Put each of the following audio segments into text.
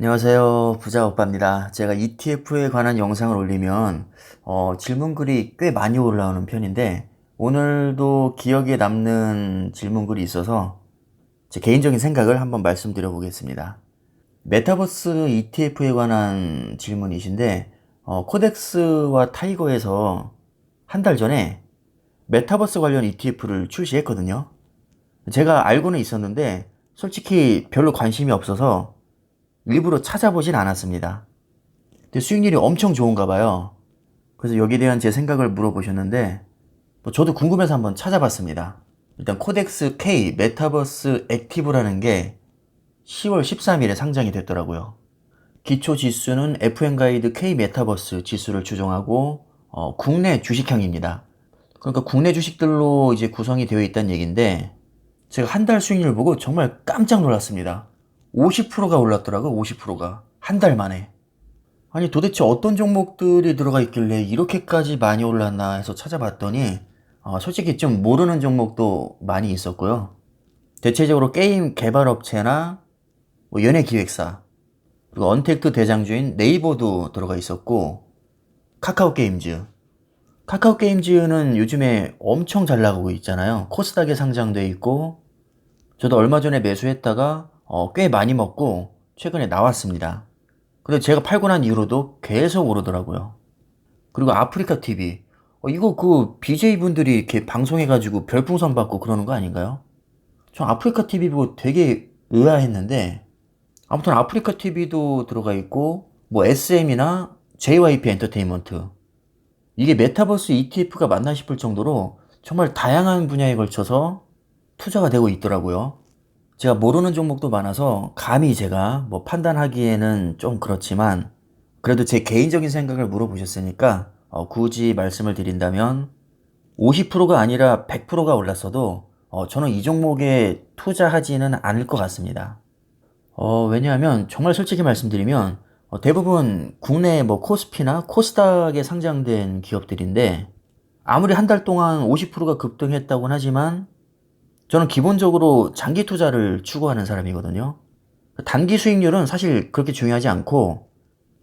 안녕하세요. 부자 오빠입니다. 제가 ETF에 관한 영상을 올리면 질문글이 꽤 많이 올라오는 편인데 오늘도 기억에 남는 질문글이 있어서 제 개인적인 생각을 한번 말씀드려 보겠습니다. 메타버스 ETF에 관한 질문이신데 코덱스와 타이거에서 한 달 전에 메타버스 관련 ETF를 출시했거든요. 제가 알고는 있었는데 솔직히 별로 관심이 없어서 일부러 찾아보진 않았습니다. 근데 수익률이 엄청 좋은가 봐요. 그래서 여기에 대한 제 생각을 물어보셨는데 저도 궁금해서 한번 찾아봤습니다. 일단 코덱스 K 메타버스 액티브라는 게 10월 13일에 상장이 됐더라고요. 기초 지수는 FN 가이드 K 메타버스 지수를 추종하고 국내 주식형입니다. 그러니까 국내 주식들로 이제 구성이 되어 있다는 얘기인데 제가 한 달 수익률 보고 정말 깜짝 놀랐습니다. 50%가 올랐더라고요. 50%가 한 달 만에. 아니 도대체 어떤 종목들이 들어가 있길래 이렇게까지 많이 올랐나 해서 찾아봤더니 솔직히 좀 모르는 종목도 많이 있었고요. 대체적으로 게임 개발업체나 뭐 연예기획사, 그리고 언택트 대장주인 네이버도 들어가 있었고, 카카오게임즈. 카카오게임즈는 요즘에 엄청 잘 나가고 있잖아요. 코스닥에 상장돼 있고, 저도 얼마 전에 매수했다가 꽤 많이 먹고 최근에 나왔습니다. 근데 제가 팔고 난 이후로도 계속 오르더라고요. 그리고 아프리카 TV. 이거 그 BJ 분들이 이렇게 방송해가지고 별풍선 받고 그러는 거 아닌가요? 저 아프리카 TV 보고 되게 의아했는데, 아무튼 아프리카 TV도 들어가 있고, 뭐 SM이나 JYP 엔터테인먼트. 이게 메타버스 ETF가 맞나 싶을 정도로 정말 다양한 분야에 걸쳐서 투자가 되고 있더라고요. 제가 모르는 종목도 많아서 감히 제가 뭐 판단하기에는 좀 그렇지만 그래도 제 개인적인 생각을 물어보셨으니까 굳이 말씀을 드린다면 50%가 아니라 100%가 올랐어도 저는 이 종목에 투자하지는 않을 것 같습니다. 왜냐하면 정말 솔직히 말씀드리면 대부분 국내 뭐 코스피나 코스닥에 상장된 기업들인데 아무리 한 달 동안 50%가 급등했다고는 하지만 저는 기본적으로 장기 투자를 추구하는 사람이거든요. 단기 수익률은 사실 그렇게 중요하지 않고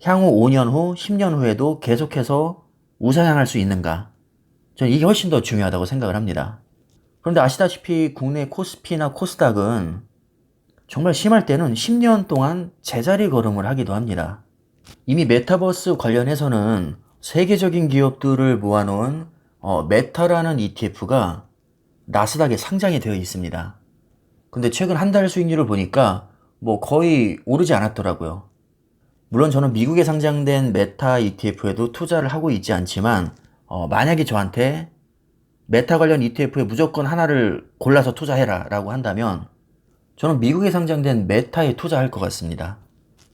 향후 5년 후, 10년 후에도 계속해서 우상향할 수 있는가. 저는 이게 훨씬 더 중요하다고 생각을 합니다. 그런데 아시다시피 국내 코스피나 코스닥은 정말 심할 때는 10년 동안 제자리 걸음을 하기도 합니다. 이미 메타버스 관련해서는 세계적인 기업들을 모아놓은 메타라는 ETF가 나스닥에 상장이 되어 있습니다. 근데 최근 한 달 수익률을 보니까 뭐 거의 오르지 않았더라고요. 물론 저는 미국에 상장된 메타 ETF에도 투자를 하고 있지 않지만 만약에 저한테 메타 관련 ETF에 무조건 하나를 골라서 투자해라 라고 한다면 저는 미국에 상장된 메타에 투자할 것 같습니다.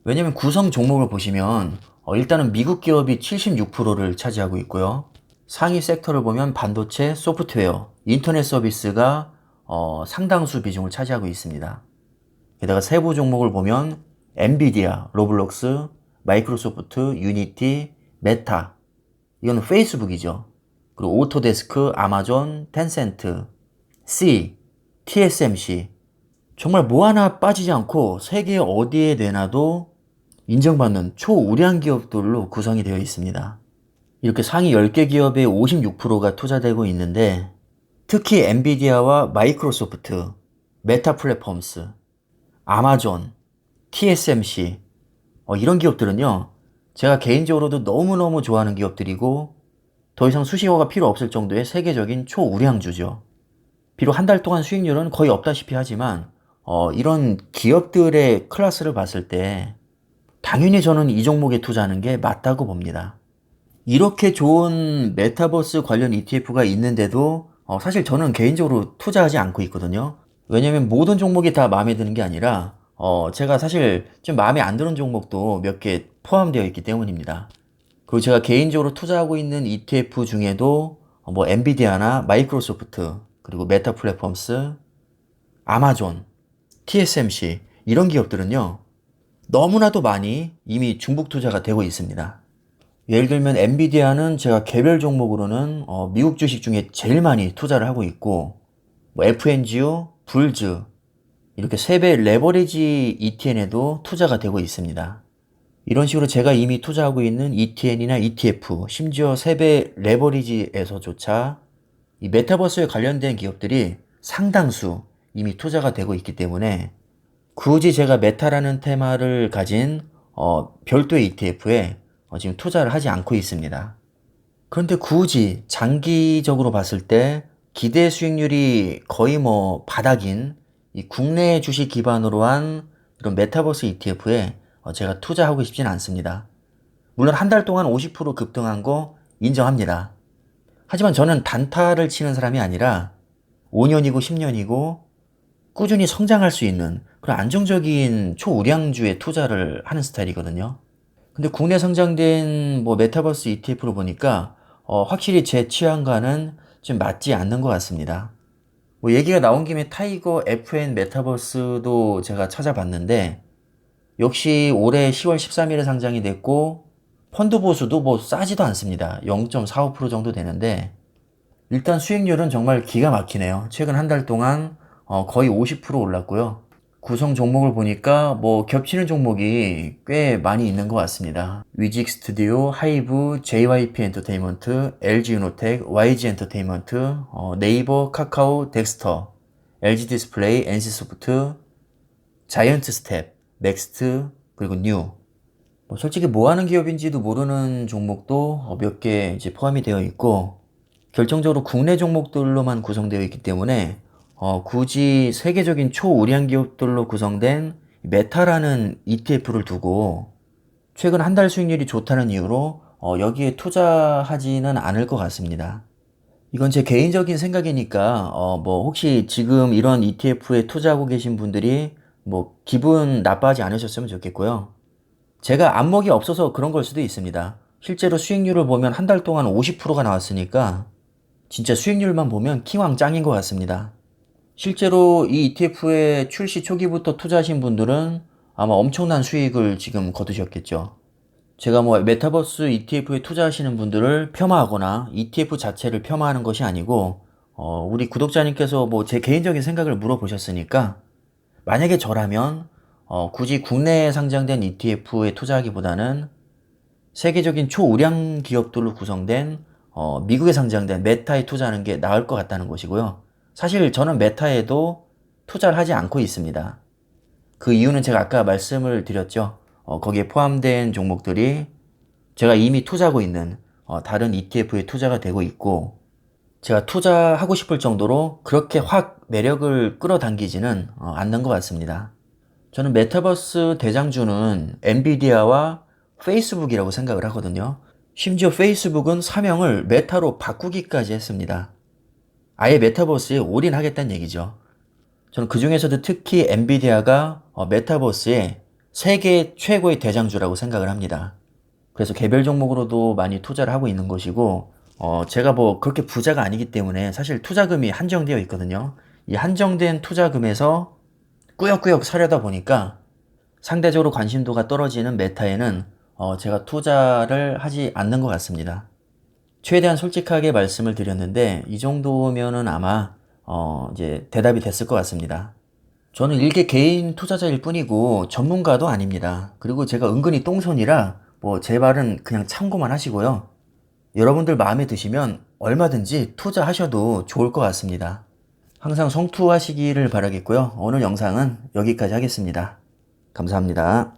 왜냐면 구성 종목을 보시면 일단은 미국 기업이 76%를 차지하고 있고요. 상위 섹터를 보면 반도체, 소프트웨어, 인터넷 서비스가 상당수 비중을 차지하고 있습니다. 게다가 세부 종목을 보면 엔비디아, 로블록스, 마이크로소프트, 유니티, 메타, 이건 페이스북이죠. 그리고 오토데스크, 아마존, 텐센트, C, TSMC, 정말 뭐 하나 빠지지 않고 세계 어디에 내놔도 인정받는 초우량 기업들로 구성이 되어 있습니다. 이렇게 상위 10개 기업의 56%가 투자되고 있는데 특히 엔비디아와 마이크로소프트, 메타 플랫폼스, 아마존, TSMC 이런 기업들은요. 제가 개인적으로도 너무너무 좋아하는 기업들이고 더 이상 수식어가 필요 없을 정도의 세계적인 초우량주죠. 비록 한 달 동안 수익률은 거의 없다시피 하지만 이런 기업들의 클래스를 봤을 때 당연히 저는 이 종목에 투자하는 게 맞다고 봅니다. 이렇게 좋은 메타버스 관련 ETF가 있는데도 사실 저는 개인적으로 투자하지 않고 있거든요. 왜냐면 모든 종목이 다 마음에 드는 게 아니라 제가 사실 좀 마음에 안 드는 종목도 몇 개 포함되어 있기 때문입니다. 그리고 제가 개인적으로 투자하고 있는 ETF 중에도 뭐 엔비디아나 마이크로소프트, 그리고 메타 플랫폼스, 아마존, TSMC 이런 기업들은요. 너무나도 많이 이미 중복 투자가 되고 있습니다. 예를 들면 엔비디아는 제가 개별 종목으로는 미국 주식 중에 제일 많이 투자를 하고 있고 뭐 FNGU, 불즈 이렇게 3배 레버리지 ETN에도 투자가 되고 있습니다. 이런 식으로 제가 이미 투자하고 있는 ETN이나 ETF, 심지어 3배 레버리지에서조차 이 메타버스에 관련된 기업들이 상당수 이미 투자가 되고 있기 때문에 굳이 제가 메타라는 테마를 가진 별도의 ETF에 지금 투자를 하지 않고 있습니다. 그런데 굳이 장기적으로 봤을 때 기대 수익률이 거의 뭐 바닥인 이 국내 주식 기반으로 한 이런 메타버스 ETF에 제가 투자하고 싶진 않습니다. 물론 한 달 동안 50% 급등한 거 인정합니다. 하지만 저는 단타를 치는 사람이 아니라 5년이고 10년이고 꾸준히 성장할 수 있는 그런 안정적인 초우량주에 투자를 하는 스타일이거든요. 근데 국내 상장된 뭐 메타버스 ETF로 보니까 확실히 제 취향과는 좀 맞지 않는 것 같습니다. 뭐 얘기가 나온 김에 타이거 FN 메타버스도 제가 찾아봤는데 역시 올해 10월 13일에 상장이 됐고 펀드 보수도 뭐 싸지도 않습니다. 0.45% 정도 되는데 일단 수익률은 정말 기가 막히네요. 최근 한 달 동안 거의 50% 올랐고요. 구성 종목을 보니까 뭐 겹치는 종목이 꽤 많이 있는 것 같습니다. 위직 스튜디오, 하이브, JYP 엔터테인먼트, LG 유노텍, YG 엔터테인먼트, 네이버, 카카오, 덱스터, LG 디스플레이, NC소프트, 자이언트 스텝, 넥스트, 그리고 뉴. 뭐 솔직히 뭐 하는 기업인지도 모르는 종목도 몇 개 이제 포함이 되어 있고 결정적으로 국내 종목들로만 구성되어 있기 때문에 굳이 세계적인 초우량 기업들로 구성된 메타라는 ETF를 두고 최근 한 달 수익률이 좋다는 이유로 여기에 투자하지는 않을 것 같습니다. 이건 제 개인적인 생각이니까 뭐 혹시 지금 이런 ETF에 투자하고 계신 분들이 뭐 기분 나빠하지 않으셨으면 좋겠고요. 제가 안목이 없어서 그런 걸 수도 있습니다. 실제로 수익률을 보면 한 달 동안 50%가 나왔으니까 진짜 수익률만 보면 킹왕 짱인 것 같습니다. 실제로 이 ETF에 출시 초기부터 투자하신 분들은 아마 엄청난 수익을 지금 거두셨겠죠. 제가 뭐 메타버스 ETF에 투자하시는 분들을 폄하하거나 ETF 자체를 폄하하는 것이 아니고 우리 구독자님께서 뭐 제 개인적인 생각을 물어보셨으니까 만약에 저라면 굳이 국내에 상장된 ETF에 투자하기보다는 세계적인 초우량 기업들로 구성된 미국에 상장된 메타에 투자하는 게 나을 것 같다는 것이고요. 사실 저는 메타에도 투자를 하지 않고 있습니다. 그 이유는 제가 아까 말씀을 드렸죠. 거기에 포함된 종목들이 제가 이미 투자하고 있는 다른 ETF에 투자가 되고 있고 제가 투자하고 싶을 정도로 그렇게 확 매력을 끌어당기지는 않는 것 같습니다. 저는 메타버스 대장주는 엔비디아와 페이스북이라고 생각을 하거든요. 심지어 페이스북은 사명을 메타로 바꾸기까지 했습니다. 아예 메타버스에 올인하겠다는 얘기죠. 저는 그 중에서도 특히 엔비디아가 메타버스의 세계 최고의 대장주라고 생각을 합니다. 그래서 개별 종목으로도 많이 투자를 하고 있는 것이고 제가 뭐 그렇게 부자가 아니기 때문에 사실 투자금이 한정되어 있거든요. 이 한정된 투자금에서 꾸역꾸역 사려다 보니까 상대적으로 관심도가 떨어지는 메타에는 제가 투자를 하지 않는 것 같습니다. 최대한 솔직하게 말씀을 드렸는데 이 정도면은 아마 이제 대답이 됐을 것 같습니다. 저는 일개 개인 투자자일 뿐이고 전문가도 아닙니다. 그리고 제가 은근히 똥손이라 뭐 제 말은 그냥 참고만 하시고요. 여러분들 마음에 드시면 얼마든지 투자하셔도 좋을 것 같습니다. 항상 성투하시기를 바라겠고요. 오늘 영상은 여기까지 하겠습니다. 감사합니다.